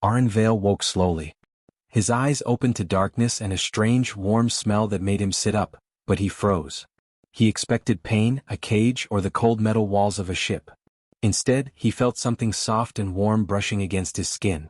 Vale woke slowly. His eyes opened to darkness and a strange, warm smell that made him sit up, but he froze. He expected pain, a cage, or the cold metal walls of a ship. Instead, he felt something soft and warm brushing against his skin.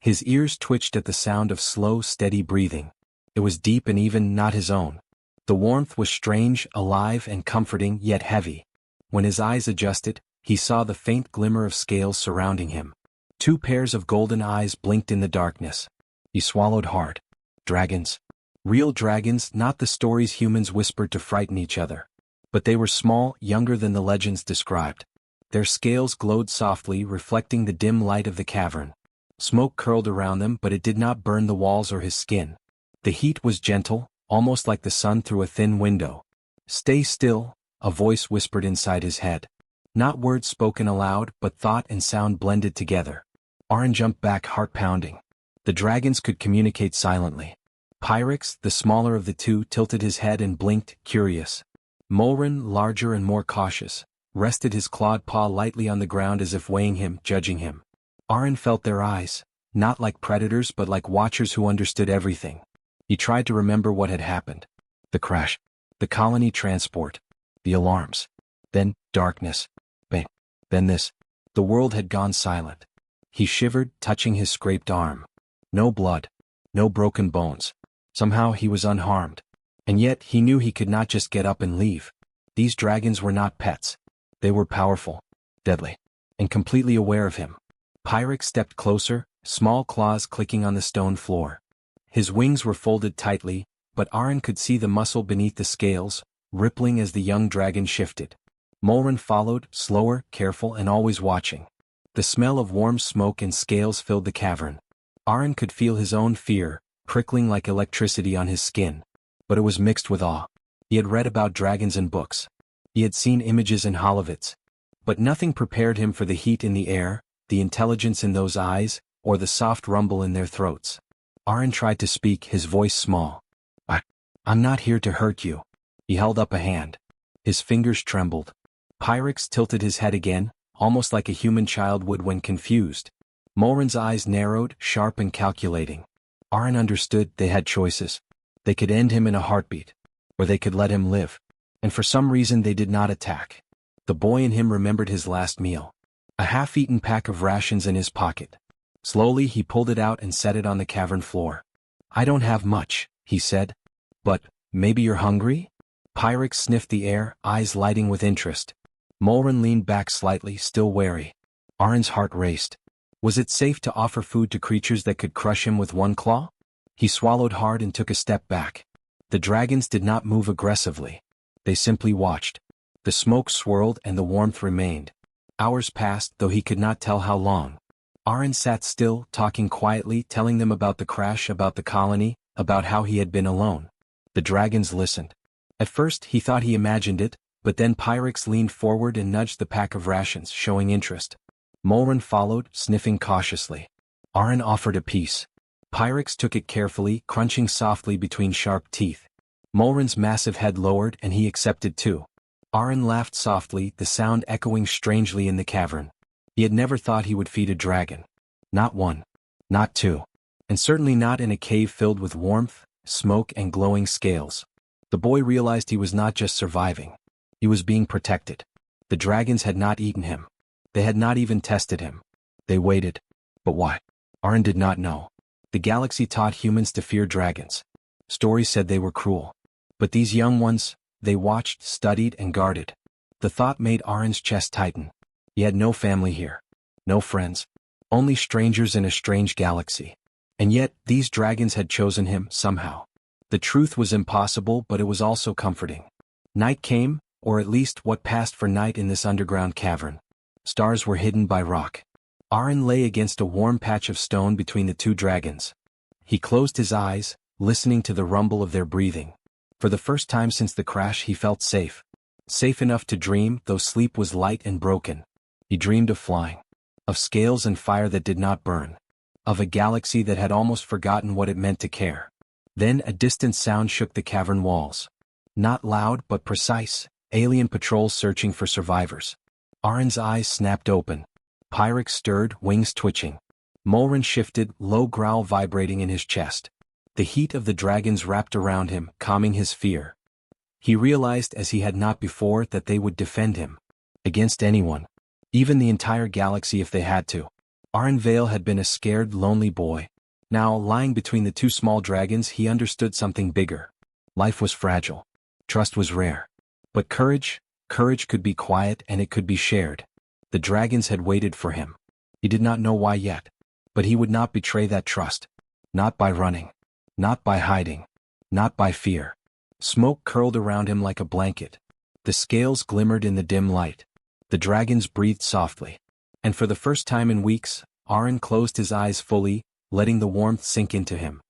His ears twitched at the sound of slow, steady breathing. It was deep and even, not his own. The warmth was strange, alive, and comforting, yet heavy. When his eyes adjusted, he saw the faint glimmer of scales surrounding him. 2 pairs of golden eyes blinked in the darkness. He swallowed hard. Dragons. Real dragons, not the stories humans whispered to frighten each other. But they were small, younger than the legends described. Their scales glowed softly, reflecting the dim light of the cavern. Smoke curled around them, but it did not burn the walls or his skin. The heat was gentle, almost like the sun through a thin window. "Stay still," a voice whispered inside his head. Not words spoken aloud, but thought and sound blended together. Arin jumped back, heart pounding. The dragons could communicate silently. Pyrex, the smaller of the two, tilted his head and blinked, curious. Molren, larger and more cautious, rested his clawed paw lightly on the ground as if weighing him, judging him. Arin felt their eyes, not like predators but like watchers who understood everything. He tried to remember what had happened. The crash. The colony transport. The alarms. Then, darkness. Then this. The world had gone silent. He shivered, touching his scraped arm. No blood. No broken bones. Somehow he was unharmed. And yet he knew he could not just get up and leave. These dragons were not pets. They were powerful, deadly, and completely aware of him. Pyrex stepped closer, small claws clicking on the stone floor. His wings were folded tightly, but Arin could see the muscle beneath the scales, rippling as the young dragon shifted. Molren followed, slower, careful, and always watching. The smell of warm smoke and scales filled the cavern. Arin could feel his own fear, prickling like electricity on his skin. But it was mixed with awe. He had read about dragons in books. He had seen images in holovids. But nothing prepared him for the heat in the air, the intelligence in those eyes, or the soft rumble in their throats. Arin tried to speak, his voice small. I'm not here to hurt you." He held up a hand. His fingers trembled. Pyrex tilted his head again, almost like a human child would when confused. Molren's eyes narrowed, sharp and calculating. Arin understood they had choices. They could end him in a heartbeat. Or they could let him live. And for some reason they did not attack. The boy in him remembered his last meal. A half-eaten pack of rations in his pocket. Slowly he pulled it out and set it on the cavern floor. "I don't have much," he said. "But, maybe you're hungry?" Pyrex sniffed the air, eyes lighting with interest. Molren leaned back slightly, still wary. Arin's heart raced. Was it safe to offer food to creatures that could crush him with one claw? He swallowed hard and took a step back. The dragons did not move aggressively. They simply watched. The smoke swirled and the warmth remained. Hours passed, though he could not tell how long. Arin sat still, talking quietly, telling them about the crash, about the colony, about how he had been alone. The dragons listened. At first he thought he imagined it, but then Pyrex leaned forward and nudged the pack of rations, showing interest. Molren followed, sniffing cautiously. Arin offered a piece. Pyrex took it carefully, crunching softly between sharp teeth. Molren's massive head lowered and he accepted too. Arin laughed softly, the sound echoing strangely in the cavern. He had never thought he would feed a dragon. Not one. Not two. And certainly not in a cave filled with warmth, smoke and glowing scales. The boy realized he was not just surviving. He was being protected. The dragons had not eaten him. They had not even tested him. They waited. But why? Arin did not know. The galaxy taught humans to fear dragons. Stories said they were cruel. But these young ones, they watched, studied, and guarded. The thought made Arin's chest tighten. He had no family here. No friends. Only strangers in a strange galaxy. And yet, these dragons had chosen him, somehow. The truth was impossible, but it was also comforting. Night came, or at least what passed for night in this underground cavern. Stars were hidden by rock. Arin lay against a warm patch of stone between the two dragons. He closed his eyes, listening to the rumble of their breathing. For the first time since the crash he felt safe. Safe enough to dream, though sleep was light and broken. He dreamed of flying. Of scales and fire that did not burn. Of a galaxy that had almost forgotten what it meant to care. Then a distant sound shook the cavern walls. Not loud but precise, alien patrols searching for survivors. Arin's eyes snapped open. Pyrex stirred, wings twitching. Mulrin shifted, low growl vibrating in his chest. The heat of the dragons wrapped around him, calming his fear. He realized as he had not before that they would defend him. Against anyone. Even the entire galaxy if they had to. Aran Vale had been a scared, lonely boy. Now, lying between the two small dragons, he understood something bigger. Life was fragile. Trust was rare. But courage could be quiet and it could be shared. The dragons had waited for him. He did not know why yet. But he would not betray that trust. Not by running. Not by hiding. Not by fear. Smoke curled around him like a blanket. The scales glimmered in the dim light. The dragons breathed softly. And for the first time in weeks, Aran closed his eyes fully, letting the warmth sink into him.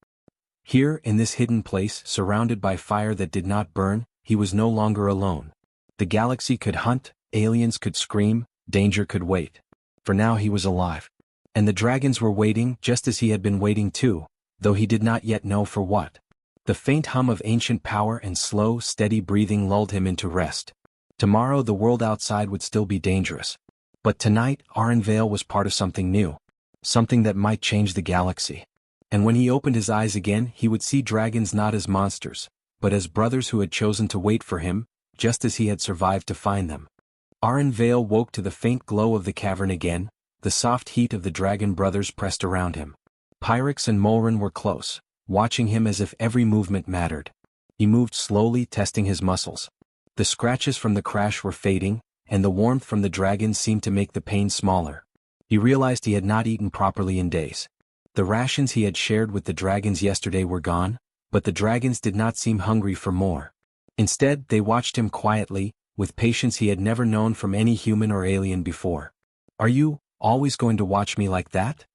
Here, in this hidden place, surrounded by fire that did not burn, he was no longer alone. The galaxy could hunt, aliens could scream, danger could wait. For now he was alive. And the dragons were waiting just as he had been waiting too, though he did not yet know for what. The faint hum of ancient power and slow, steady breathing lulled him into rest. Tomorrow the world outside would still be dangerous. But tonight, Aran Vale was part of something new. Something that might change the galaxy. And when he opened his eyes again, he would see dragons not as monsters, but as brothers who had chosen to wait for him, just as he had survived to find them. Aran Vale woke to the faint glow of the cavern again, the soft heat of the dragon brothers pressed around him. Pyrex and Mulrin were close, watching him as if every movement mattered. He moved slowly, testing his muscles. The scratches from the crash were fading, and the warmth from the dragons seemed to make the pain smaller. He realized he had not eaten properly in days. The rations he had shared with the dragons yesterday were gone, but the dragons did not seem hungry for more. Instead, they watched him quietly, with patience he had never known from any human or alien before. "Are you always going to watch me like that?"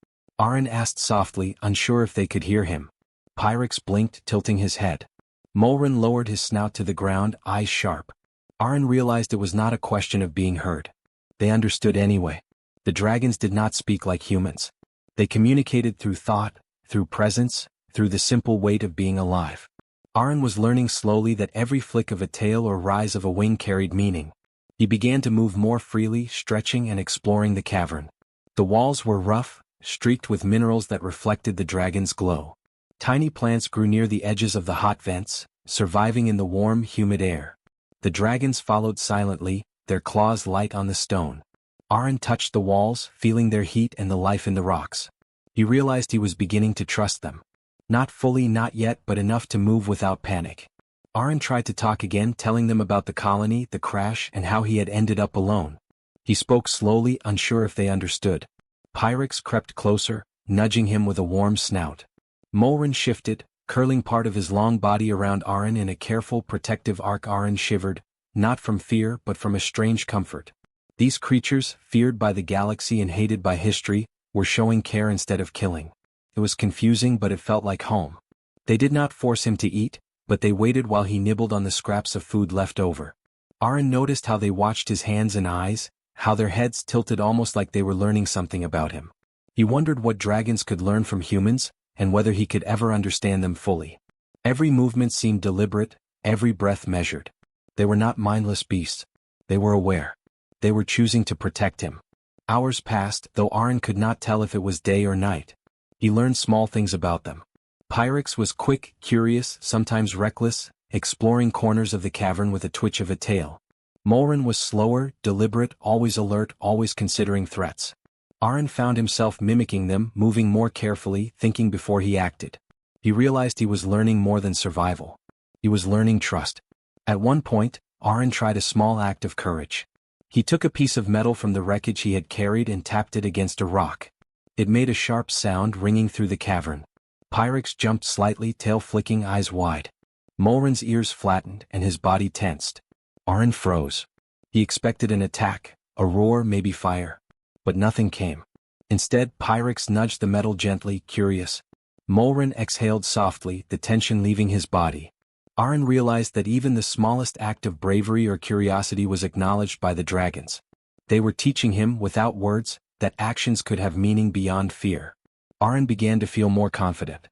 Aran asked softly, unsure if they could hear him. Pyrex blinked, tilting his head. Mulrin lowered his snout to the ground, eyes sharp. Aran realized it was not a question of being heard. They understood anyway. The dragons did not speak like humans. They communicated through thought, through presence, through the simple weight of being alive. Aran was learning slowly that every flick of a tail or rise of a wing carried meaning. He began to move more freely, stretching and exploring the cavern. The walls were rough, streaked with minerals that reflected the dragon's glow. Tiny plants grew near the edges of the hot vents, surviving in the warm, humid air. The dragons followed silently, their claws light on the stone. Aran touched the walls, feeling their heat and the life in the rocks. He realized he was beginning to trust them. Not fully, not yet, but enough to move without panic. Aran tried to talk again, telling them about the colony, the crash, and how he had ended up alone. He spoke slowly, unsure if they understood. Pyrex crept closer, nudging him with a warm snout. Mulrin shifted, curling part of his long body around Aran in a careful, protective arc. Aran shivered, not from fear but from a strange comfort. These creatures, feared by the galaxy and hated by history, were showing care instead of killing. It was confusing, but it felt like home. They did not force him to eat, but they waited while he nibbled on the scraps of food left over. Aran noticed how they watched his hands and eyes, how their heads tilted almost like they were learning something about him. He wondered what dragons could learn from humans, and whether he could ever understand them fully. Every movement seemed deliberate, every breath measured. They were not mindless beasts. They were aware. They were choosing to protect him. Hours passed, though Aran could not tell if it was day or night. He learned small things about them. Pyrex was quick, curious, sometimes reckless, exploring corners of the cavern with a twitch of a tail. Mulrin was slower, deliberate, always alert, always considering threats. Aran found himself mimicking them, moving more carefully, thinking before he acted. He realized he was learning more than survival. He was learning trust. At one point, Aran tried a small act of courage. He took a piece of metal from the wreckage he had carried and tapped it against a rock. It made a sharp sound ringing through the cavern. Pyrex jumped slightly, tail flicking, eyes wide. Mulrin's ears flattened and his body tensed. Aran froze. He expected an attack, a roar, maybe fire. But nothing came. Instead, Pyrex nudged the metal gently, curious. Mulrin exhaled softly, the tension leaving his body. Aran realized that even the smallest act of bravery or curiosity was acknowledged by the dragons. They were teaching him, without words, that actions could have meaning beyond fear. Aran began to feel more confident.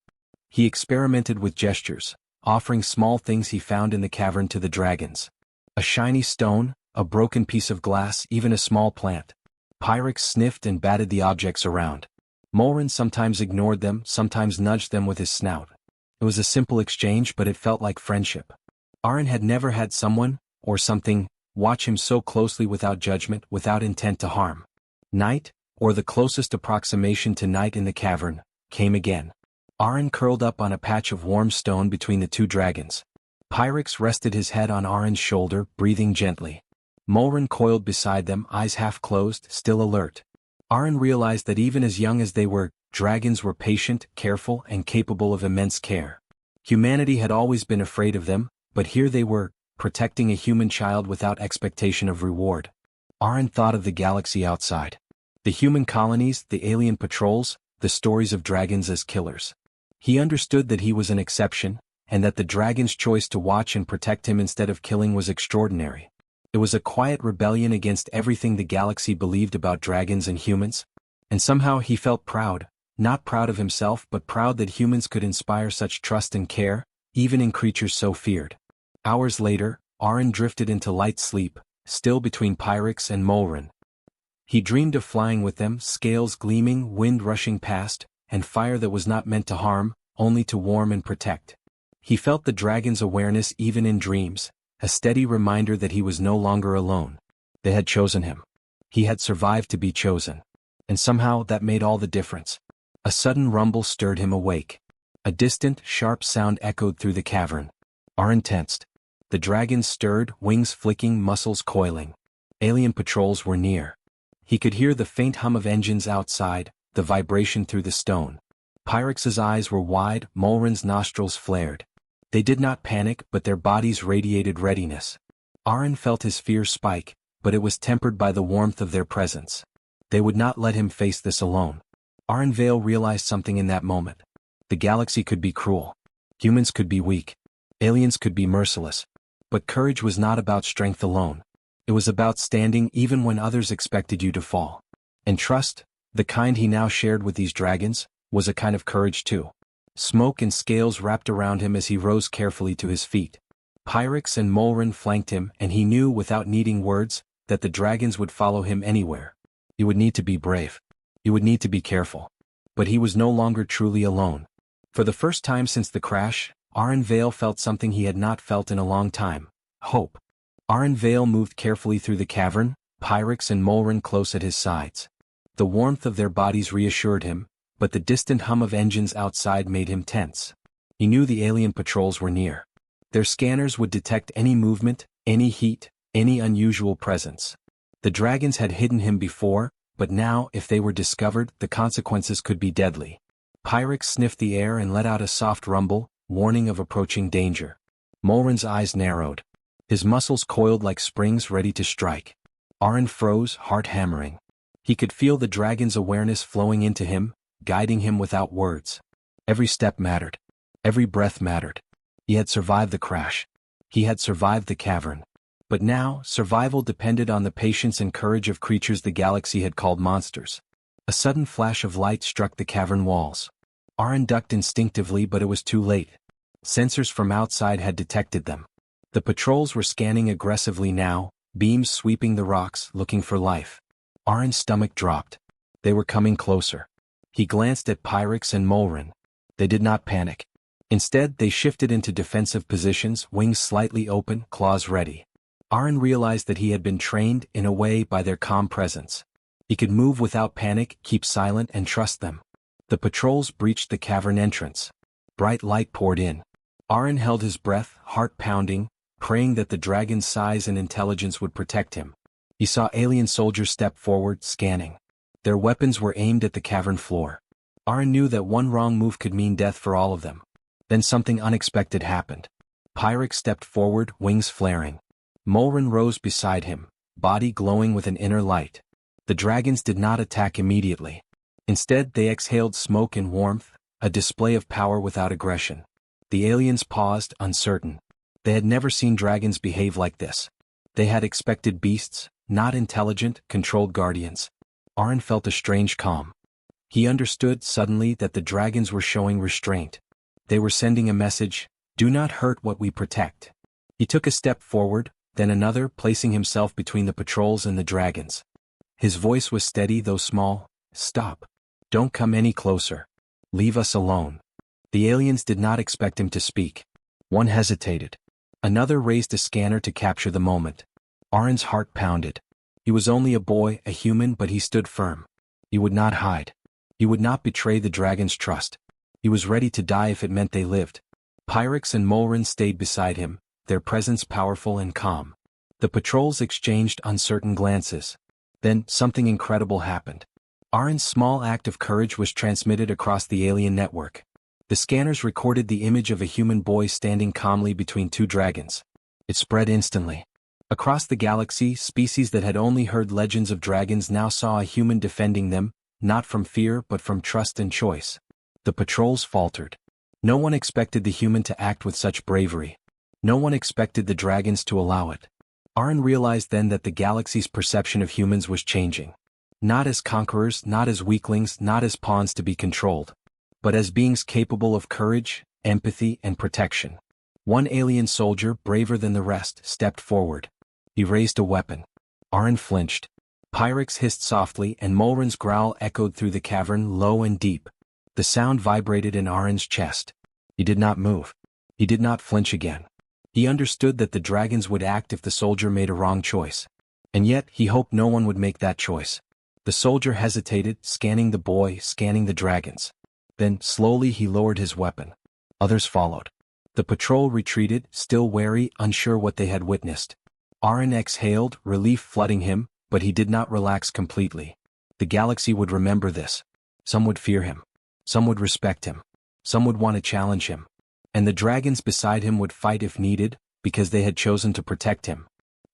He experimented with gestures, offering small things he found in the cavern to the dragons. A shiny stone, a broken piece of glass, even a small plant. Pyrex sniffed and batted the objects around. Mulren sometimes ignored them, sometimes nudged them with his snout. It was a simple exchange, but it felt like friendship. Arin had never had someone, or something, watch him so closely without judgment, without intent to harm. Night, or the closest approximation to night in the cavern, came again. Arin curled up on a patch of warm stone between the two dragons. Pyrex rested his head on Arin's shoulder, breathing gently. Mulren coiled beside them, eyes half closed, still alert. Arin realized that even as young as they were, dragons were patient, careful, and capable of immense care. Humanity had always been afraid of them, but here they were, protecting a human child without expectation of reward. Arin thought of the galaxy outside. The human colonies, the alien patrols, the stories of dragons as killers. He understood that he was an exception, and that the dragon's choice to watch and protect him instead of killing was extraordinary. It was a quiet rebellion against everything the galaxy believed about dragons and humans. And somehow he felt proud, not proud of himself but proud that humans could inspire such trust and care, even in creatures so feared. Hours later, Arin drifted into light sleep, still between Pyrex and Mulren. He dreamed of flying with them, scales gleaming, wind rushing past, and fire that was not meant to harm, only to warm and protect. He felt the dragon's awareness even in dreams, a steady reminder that he was no longer alone. They had chosen him. He had survived to be chosen. And somehow that made all the difference. A sudden rumble stirred him awake. A distant, sharp sound echoed through the cavern. Arin tensed. The dragons stirred, wings flicking, muscles coiling. Alien patrols were near. He could hear the faint hum of engines outside, the vibration through the stone. Pyrex's eyes were wide, Mulren's nostrils flared. They did not panic, but their bodies radiated readiness. Arin felt his fear spike, but it was tempered by the warmth of their presence. They would not let him face this alone. Arin Vale realized something in that moment. The galaxy could be cruel. Humans could be weak. Aliens could be merciless. But courage was not about strength alone. It was about standing even when others expected you to fall. And trust, the kind he now shared with these dragons, was a kind of courage too. Smoke and scales wrapped around him as he rose carefully to his feet. Pyrex and Mulren flanked him, and he knew without needing words that the dragons would follow him anywhere. He would need to be brave. He would need to be careful. But he was no longer truly alone. For the first time since the crash, Arin Vale felt something he had not felt in a long time: hope. Arin Vale moved carefully through the cavern, Pyrex and Mulren close at his sides. The warmth of their bodies reassured him, but the distant hum of engines outside made him tense. He knew the alien patrols were near. Their scanners would detect any movement, any heat, any unusual presence. The dragons had hidden him before, but now, if they were discovered, the consequences could be deadly. Pyrex sniffed the air and let out a soft rumble, warning of approaching danger. Mulren's eyes narrowed. His muscles coiled like springs ready to strike. Arin froze, heart hammering. He could feel the dragon's awareness flowing into him, guiding him without words. Every step mattered. Every breath mattered. He had survived the crash. He had survived the cavern. But now, survival depended on the patience and courage of creatures the galaxy had called monsters. A sudden flash of light struck the cavern walls. Arin ducked instinctively, but it was too late. Sensors from outside had detected them. The patrols were scanning aggressively now, beams sweeping the rocks, looking for life. Arin's stomach dropped. They were coming closer. He glanced at Pyrex and Mulren. They did not panic. Instead, they shifted into defensive positions, wings slightly open, claws ready. Arin realized that he had been trained, in a way, by their calm presence. He could move without panic, keep silent, and trust them. The patrols breached the cavern entrance. Bright light poured in. Arin held his breath, heart pounding, praying that the dragon's size and intelligence would protect him. He saw alien soldiers step forward, scanning. Their weapons were aimed at the cavern floor. Arin knew that one wrong move could mean death for all of them. Then something unexpected happened. Pyrex stepped forward, wings flaring. Mulren rose beside him, body glowing with an inner light. The dragons did not attack immediately. Instead, they exhaled smoke and warmth, a display of power without aggression. The aliens paused, uncertain. They had never seen dragons behave like this. They had expected beasts, not intelligent, controlled guardians. Arin felt a strange calm. He understood suddenly that the dragons were showing restraint. They were sending a message: do not hurt what we protect. He took a step forward, then another, placing himself between the patrols and the dragons. His voice was steady though small: stop. Don't come any closer. Leave us alone. The aliens did not expect him to speak. One hesitated. Another raised a scanner to capture the moment. Aron's heart pounded. He was only a boy, a human, but he stood firm. He would not hide. He would not betray the dragon's trust. He was ready to die if it meant they lived. Pyrex and Mulrin stayed beside him, their presence powerful and calm. The patrols exchanged uncertain glances. Then, something incredible happened. Aron's small act of courage was transmitted across the alien network. The scanners recorded the image of a human boy standing calmly between two dragons. It spread instantly. Across the galaxy, species that had only heard legends of dragons now saw a human defending them, not from fear but from trust and choice. The patrols faltered. No one expected the human to act with such bravery. No one expected the dragons to allow it. Aron realized then that the galaxy's perception of humans was changing. Not as conquerors, not as weaklings, not as pawns to be controlled, but as beings capable of courage, empathy, and protection. One alien soldier, braver than the rest, stepped forward. He raised a weapon. Aron flinched. Pyrex hissed softly and Mulrin's growl echoed through the cavern, low and deep. The sound vibrated in Aron's chest. He did not move. He did not flinch again. He understood that the dragons would act if the soldier made a wrong choice. And yet, he hoped no one would make that choice. The soldier hesitated, scanning the boy, scanning the dragons. Then, slowly he lowered his weapon. Others followed. The patrol retreated, still wary, unsure what they had witnessed. Aron exhaled, relief flooding him, but he did not relax completely. The galaxy would remember this. Some would fear him. Some would respect him. Some would want to challenge him. And the dragons beside him would fight if needed, because they had chosen to protect him.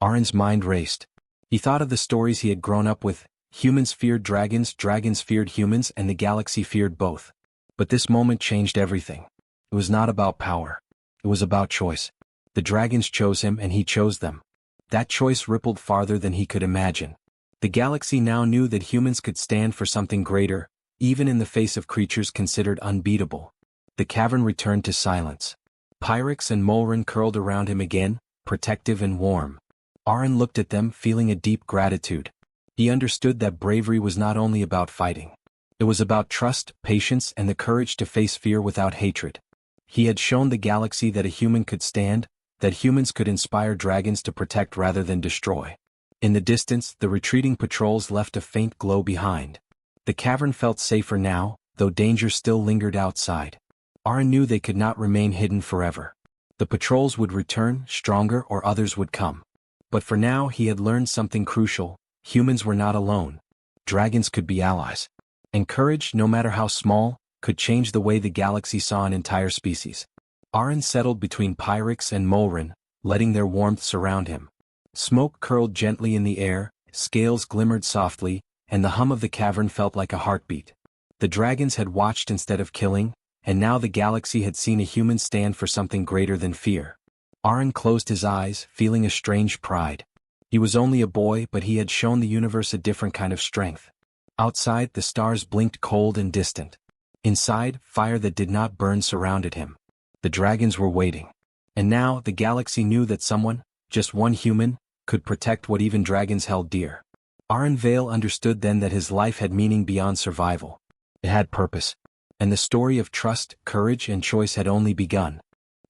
Aron's mind raced. He thought of the stories he had grown up with. Humans feared dragons, dragons feared humans, and the galaxy feared both. But this moment changed everything. It was not about power. It was about choice. The dragons chose him and he chose them. That choice rippled farther than he could imagine. The galaxy now knew that humans could stand for something greater, even in the face of creatures considered unbeatable. The cavern returned to silence. Pyrex and Mulrin curled around him again, protective and warm. Aron looked at them, feeling a deep gratitude. He understood that bravery was not only about fighting. It was about trust, patience, and the courage to face fear without hatred. He had shown the galaxy that a human could stand, that humans could inspire dragons to protect rather than destroy. In the distance, the retreating patrols left a faint glow behind. The cavern felt safer now, though danger still lingered outside. Aron knew they could not remain hidden forever. The patrols would return, stronger, or others would come. But for now he had learned something crucial. Humans were not alone. Dragons could be allies. And courage, no matter how small, could change the way the galaxy saw an entire species. Aron settled between Pyrex and Mulrin, letting their warmth surround him. Smoke curled gently in the air, scales glimmered softly, and the hum of the cavern felt like a heartbeat. The dragons had watched instead of killing, and now the galaxy had seen a human stand for something greater than fear. Aron closed his eyes, feeling a strange pride. He was only a boy, but he had shown the universe a different kind of strength. Outside, the stars blinked cold and distant. Inside, fire that did not burn surrounded him. The dragons were waiting. And now, the galaxy knew that someone, just one human, could protect what even dragons held dear. Aron Vale understood then that his life had meaning beyond survival. It had purpose. And the story of trust, courage, and choice had only begun.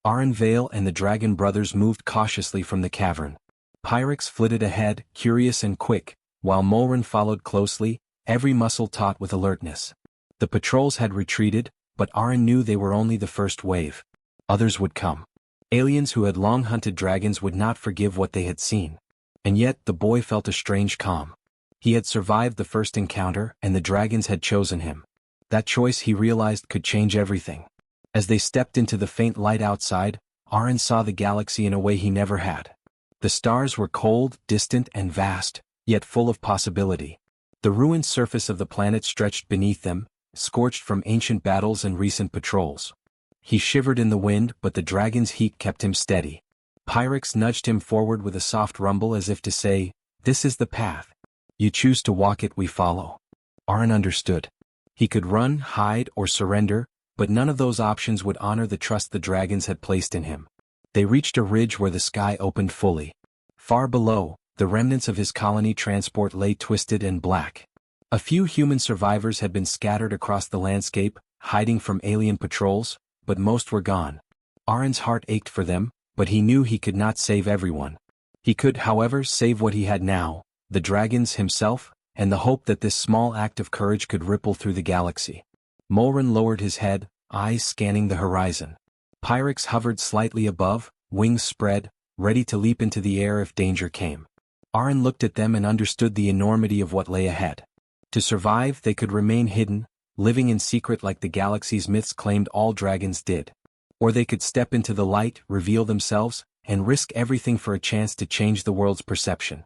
Aron Vale and the dragon brothers moved cautiously from the cavern. Pyrex flitted ahead, curious and quick, while Mulrin followed closely, every muscle taut with alertness. The patrols had retreated, but Aron knew they were only the first wave. Others would come. Aliens who had long hunted dragons would not forgive what they had seen. And yet the boy felt a strange calm. He had survived the first encounter, and the dragons had chosen him. That choice, he realized, could change everything. As they stepped into the faint light outside, Aron saw the galaxy in a way he never had. The stars were cold, distant, and vast, yet full of possibility. The ruined surface of the planet stretched beneath them, scorched from ancient battles and recent patrols. He shivered in the wind, but the dragon's heat kept him steady. Pyrex nudged him forward with a soft rumble as if to say, "This is the path. You choose to walk it, we follow." Aron understood. He could run, hide, or surrender, but none of those options would honor the trust the dragons had placed in him. They reached a ridge where the sky opened fully. Far below, the remnants of his colony transport lay twisted and black. A few human survivors had been scattered across the landscape, hiding from alien patrols, but most were gone. Aron's heart ached for them, but he knew he could not save everyone. He could, however, save what he had now, the dragons himself, and the hope that this small act of courage could ripple through the galaxy. Molren lowered his head, eyes scanning the horizon. Pyrex hovered slightly above, wings spread, ready to leap into the air if danger came. Aron looked at them and understood the enormity of what lay ahead. To survive, they could remain hidden, living in secret like the galaxy's myths claimed all dragons did. Or they could step into the light, reveal themselves, and risk everything for a chance to change the world's perception.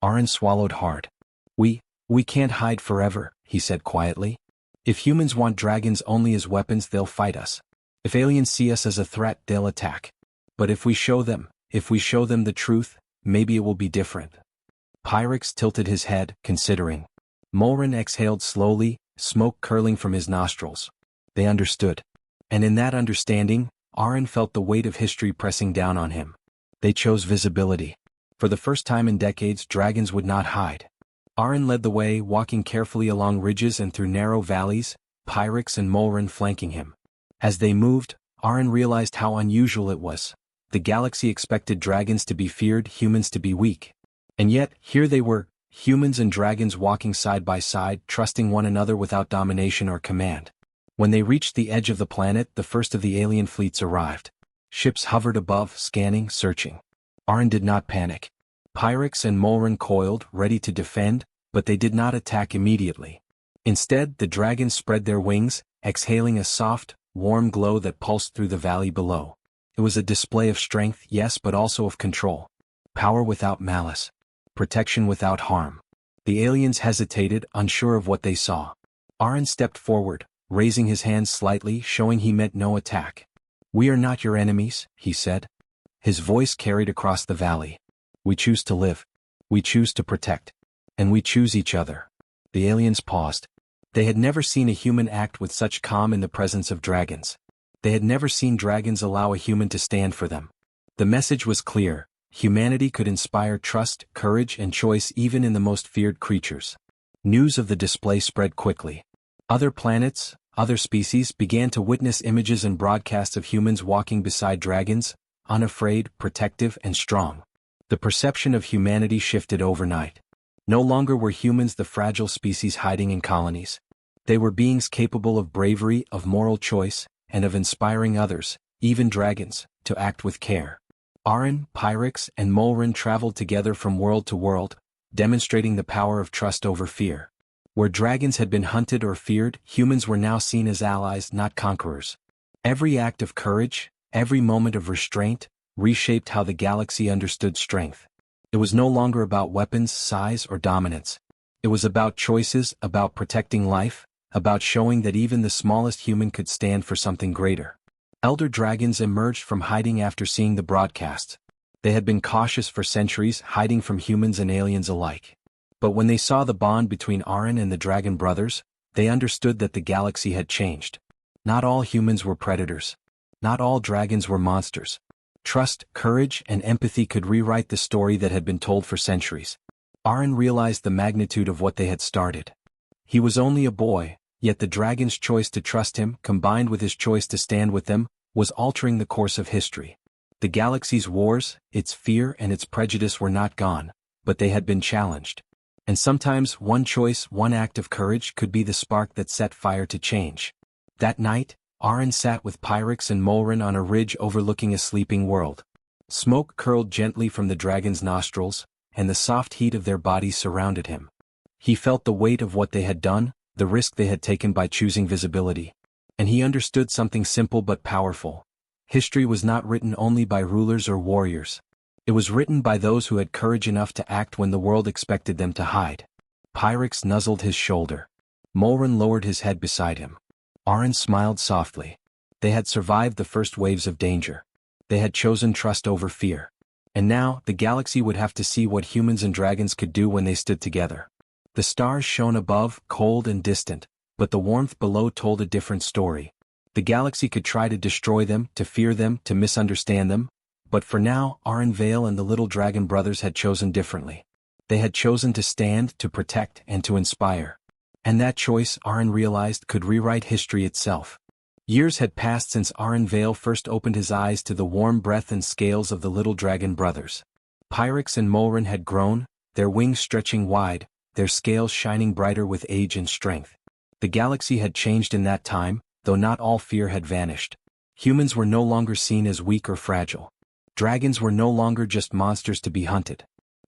Aron swallowed hard. We can't hide forever, he said quietly. If humans want dragons only as weapons, they'll fight us. If aliens see us as a threat, they'll attack. But if we show them the truth, maybe it will be different. Pyrex tilted his head, considering. Molren exhaled slowly, smoke curling from his nostrils. They understood. And in that understanding, Aron felt the weight of history pressing down on him. They chose visibility. For the first time in decades, dragons would not hide. Aron led the way, walking carefully along ridges and through narrow valleys, Pyrex and Molren flanking him. As they moved, Aron realized how unusual it was. The galaxy expected dragons to be feared, humans to be weak. And yet, here they were, humans and dragons walking side by side, trusting one another without domination or command. When they reached the edge of the planet, the first of the alien fleets arrived. Ships hovered above, scanning, searching. Aron did not panic. Pyrex and Molren coiled, ready to defend, but they did not attack immediately. Instead, the dragons spread their wings, exhaling a soft, warm glow that pulsed through the valley below. It was a display of strength, yes, but also of control. Power without malice. Protection without harm. The aliens hesitated, unsure of what they saw. Aron stepped forward, raising his hands slightly, showing he meant no attack. "We are not your enemies," he said. His voice carried across the valley. "We choose to live. We choose to protect. And we choose each other." The aliens paused. They had never seen a human act with such calm in the presence of dragons. They had never seen dragons allow a human to stand for them. The message was clear. Humanity could inspire trust, courage, and choice even in the most feared creatures. News of the display spread quickly. Other planets, other species began to witness images and broadcasts of humans walking beside dragons, unafraid, protective, and strong. The perception of humanity shifted overnight. No longer were humans the fragile species hiding in colonies. They were beings capable of bravery, of moral choice, and of inspiring others, even dragons, to act with care. Aron, Pyrex, and Molren traveled together from world to world, demonstrating the power of trust over fear. Where dragons had been hunted or feared, humans were now seen as allies, not conquerors. Every act of courage, every moment of restraint, reshaped how the galaxy understood strength. It was no longer about weapons, size, or dominance. It was about choices, about protecting life, about showing that even the smallest human could stand for something greater. Elder dragons emerged from hiding after seeing the broadcast. They had been cautious for centuries, hiding from humans and aliens alike. But when they saw the bond between Aron and the Dragon Brothers, they understood that the galaxy had changed. Not all humans were predators. Not all dragons were monsters. Trust, courage, and empathy could rewrite the story that had been told for centuries. Aron realized the magnitude of what they had started. He was only a boy, yet the dragon's choice to trust him, combined with his choice to stand with them, was altering the course of history. The galaxy's wars, its fear and its prejudice were not gone, but they had been challenged. And sometimes one choice, one act of courage could be the spark that set fire to change. That night, Aron sat with Pyrex and Molren on a ridge overlooking a sleeping world. Smoke curled gently from the dragon's nostrils, and the soft heat of their bodies surrounded him. He felt the weight of what they had done, the risk they had taken by choosing visibility. And he understood something simple but powerful. History was not written only by rulers or warriors. It was written by those who had courage enough to act when the world expected them to hide. Pyrex nuzzled his shoulder. Molren lowered his head beside him. Aron smiled softly. They had survived the first waves of danger. They had chosen trust over fear. And now, the galaxy would have to see what humans and dragons could do when they stood together. The stars shone above, cold and distant, but the warmth below told a different story. The galaxy could try to destroy them, to fear them, to misunderstand them, but for now, Aron Vale and the little dragon brothers had chosen differently. They had chosen to stand, to protect, and to inspire. And that choice, Arin realized, could rewrite history itself. Years had passed since Arin Vale first opened his eyes to the warm breath and scales of the little dragon brothers. Pyrex and Molren had grown, their wings stretching wide, their scales shining brighter with age and strength. The galaxy had changed in that time, though not all fear had vanished. Humans were no longer seen as weak or fragile. Dragons were no longer just monsters to be hunted.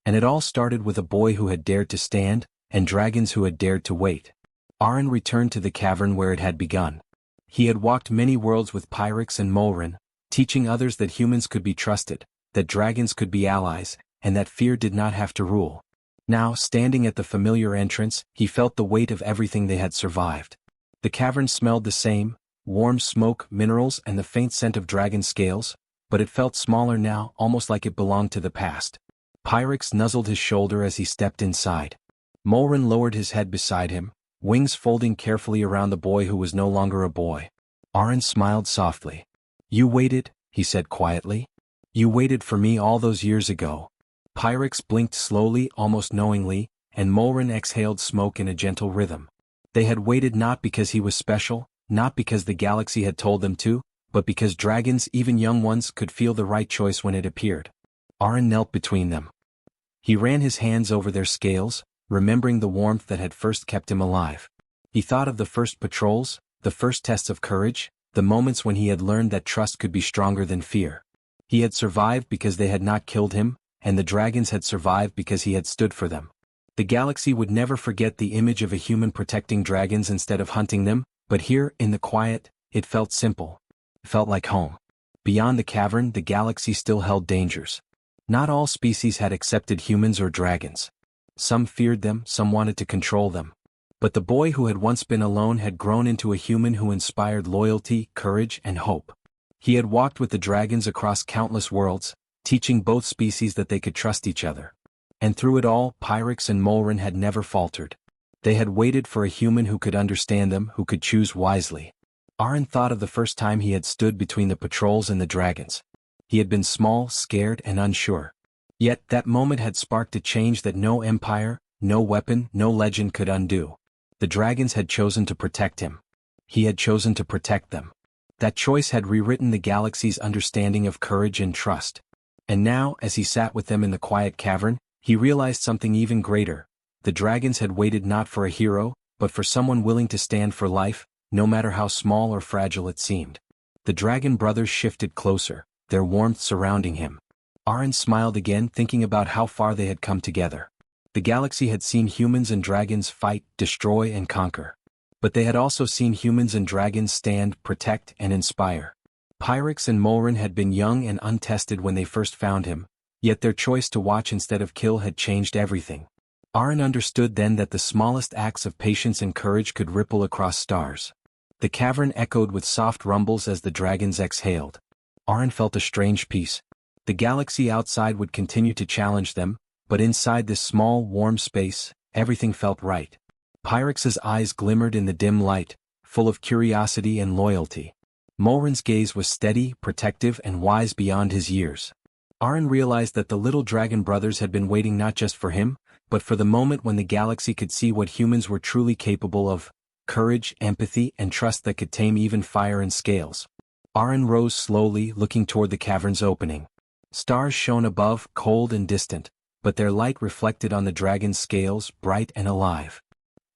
And it all started with a boy who had dared to stand, and dragons who had dared to wait. Arin returned to the cavern where it had begun. He had walked many worlds with Pyrex and Molren, teaching others that humans could be trusted, that dragons could be allies, and that fear did not have to rule. Now, standing at the familiar entrance, he felt the weight of everything they had survived. The cavern smelled the same, warm smoke, minerals, and the faint scent of dragon scales, but it felt smaller now, almost like it belonged to the past. Pyrex nuzzled his shoulder as he stepped inside. Molren lowered his head beside him, wings folding carefully around the boy who was no longer a boy. Arin smiled softly. "You waited," he said quietly. "You waited for me all those years ago." Pyrex blinked slowly, almost knowingly, and Molren exhaled smoke in a gentle rhythm. They had waited not because he was special, not because the galaxy had told them to, but because dragons, even young ones, could feel the right choice when it appeared. Arin knelt between them. He ran his hands over their scales, remembering the warmth that had first kept him alive. He thought of the first patrols, the first tests of courage, the moments when he had learned that trust could be stronger than fear. He had survived because they had not killed him, and the dragons had survived because he had stood for them. The galaxy would never forget the image of a human protecting dragons instead of hunting them, but here, in the quiet, it felt simple. It felt like home. Beyond the cavern, the galaxy still held dangers. Not all species had accepted humans or dragons. Some feared them, some wanted to control them. But the boy who had once been alone had grown into a human who inspired loyalty, courage, and hope. He had walked with the dragons across countless worlds, teaching both species that they could trust each other. And through it all, Pyrex and Molren had never faltered. They had waited for a human who could understand them, who could choose wisely. Arin thought of the first time he had stood between the patrols and the dragons. He had been small, scared, and unsure. Yet that moment had sparked a change that no empire, no weapon, no legend could undo. The dragons had chosen to protect him. He had chosen to protect them. That choice had rewritten the galaxy's understanding of courage and trust. And now, as he sat with them in the quiet cavern, he realized something even greater. The dragons had waited not for a hero, but for someone willing to stand for life, no matter how small or fragile it seemed. The dragon brothers shifted closer, their warmth surrounding him. Arin smiled again, thinking about how far they had come together. The galaxy had seen humans and dragons fight, destroy, and conquer. But they had also seen humans and dragons stand, protect, and inspire. Pyrex and Molren had been young and untested when they first found him, yet their choice to watch instead of kill had changed everything. Arin understood then that the smallest acts of patience and courage could ripple across stars. The cavern echoed with soft rumbles as the dragons exhaled. Arin felt a strange peace. The galaxy outside would continue to challenge them, but inside this small, warm space, everything felt right. Pyrex's eyes glimmered in the dim light, full of curiosity and loyalty. Molren's gaze was steady, protective, and wise beyond his years. Arin realized that the little dragon brothers had been waiting not just for him, but for the moment when the galaxy could see what humans were truly capable of: courage, empathy, and trust that could tame even fire and scales. Arin rose slowly, looking toward the cavern's opening. Stars shone above, cold and distant, but their light reflected on the dragon's scales, bright and alive.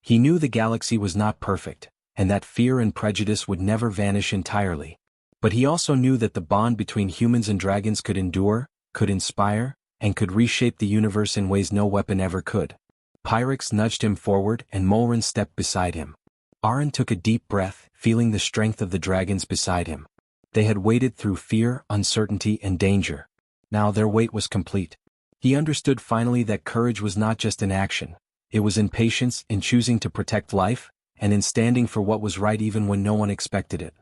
He knew the galaxy was not perfect, and that fear and prejudice would never vanish entirely. But he also knew that the bond between humans and dragons could endure, could inspire, and could reshape the universe in ways no weapon ever could. Pyrex nudged him forward, and Molren stepped beside him. Arin took a deep breath, feeling the strength of the dragons beside him. They had waited through fear, uncertainty, and danger. Now their wait was complete. He understood finally that courage was not just in action. It was in patience, in choosing to protect life, and in standing for what was right even when no one expected it.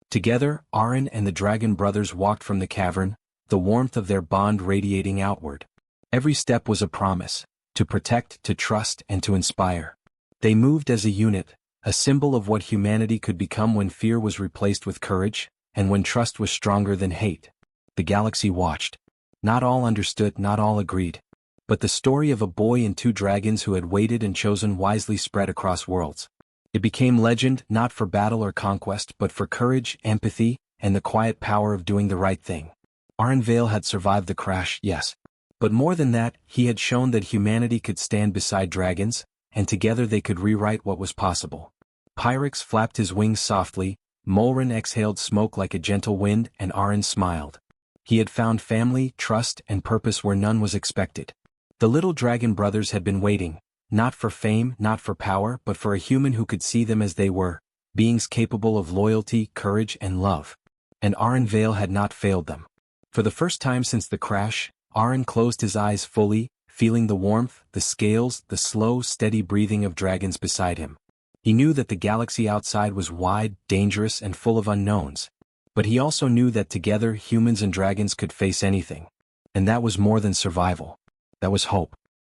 Together, Arin and the dragon brothers walked from the cavern, the warmth of their bond radiating outward. Every step was a promise, to protect, to trust, and to inspire. They moved as a unit, a symbol of what humanity could become when fear was replaced with courage, and when trust was stronger than hate. The galaxy watched. Not all understood, not all agreed. But the story of a boy and two dragons who had waited and chosen wisely spread across worlds. It became legend not for battle or conquest but for courage, empathy, and the quiet power of doing the right thing. Arenvale had survived the crash, yes. But more than that, he had shown that humanity could stand beside dragons, and together they could rewrite what was possible. Pyrex flapped his wings softly, Molren exhaled smoke like a gentle wind, and Aran smiled. He had found family, trust, and purpose where none was expected. The little dragon brothers had been waiting, not for fame, not for power, but for a human who could see them as they were, beings capable of loyalty, courage, and love. And Arenvale had not failed them. For the first time since the crash, Aran closed his eyes fully, feeling the warmth, the scales, the slow, steady breathing of dragons beside him. He knew that the galaxy outside was wide, dangerous, and full of unknowns. But he also knew that together humans and dragons could face anything. And that was more than survival. That was hope.